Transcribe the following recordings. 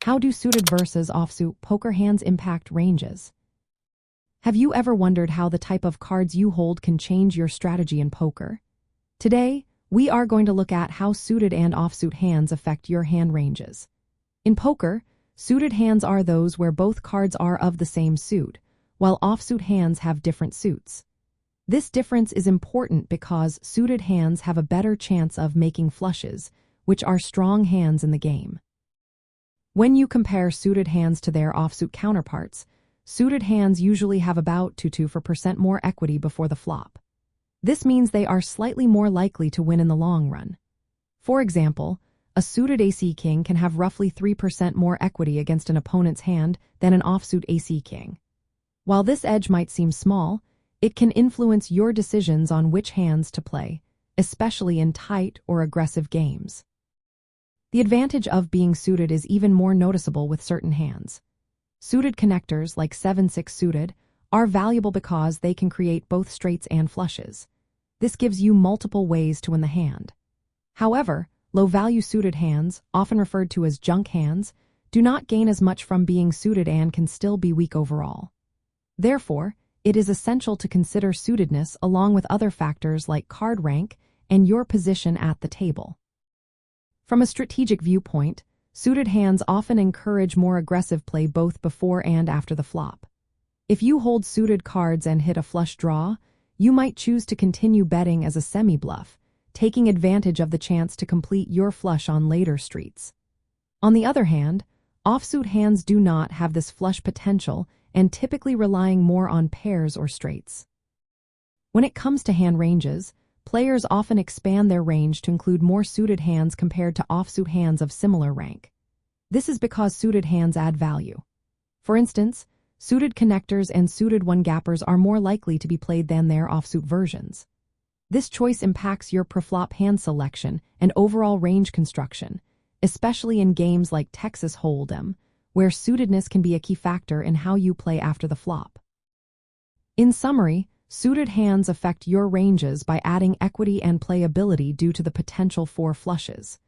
How do suited versus offsuit poker hands impact ranges? Have you ever wondered how the type of cards you hold can change your strategy in poker? Today, we are going to look at how suited and offsuit hands affect your hand ranges. In poker, suited hands are those where both cards are of the same suit, while offsuit hands have different suits. This difference is important because suited hands have a better chance of making flushes, which are strong hands in the game. When you compare suited hands to their offsuit counterparts, suited hands usually have about 2% more equity before the flop. This means they are slightly more likely to win in the long run. For example, a suited ace king can have roughly 3% more equity against an opponent's hand than an offsuit ace king. While this edge might seem small, it can influence your decisions on which hands to play, especially in tight or aggressive games. The advantage of being suited is even more noticeable with certain hands. Suited connectors, like 7-6 suited, are valuable because they can create both straights and flushes. This gives you multiple ways to win the hand. However, low-value suited hands, often referred to as junk hands, do not gain as much from being suited and can still be weak overall. Therefore, it is essential to consider suitedness along with other factors like card rank and your position at the table. From a strategic viewpoint, suited hands often encourage more aggressive play both before and after the flop. If you hold suited cards and hit a flush draw, you might choose to continue betting as a semi-bluff, taking advantage of the chance to complete your flush on later streets. On the other hand, offsuit hands do not have this flush potential and typically relying more on pairs or straights. When it comes to hand ranges, players often expand their range to include more suited hands compared to offsuit hands of similar rank. This is because suited hands add value. For instance, suited connectors and suited one-gappers are more likely to be played than their offsuit versions. This choice impacts your preflop hand selection and overall range construction, especially in games like Texas Holdem, where suitedness can be a key factor in how you play after the flop. In summary, suited hands affect your ranges by adding equity and playability due to the potential for flushes.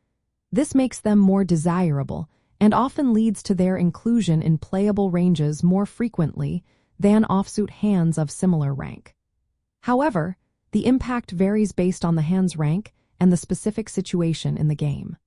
This makes them more desirable and often leads to their inclusion in playable ranges more frequently than offsuit hands of similar rank. However, the impact varies based on the hand's rank and the specific situation in the game.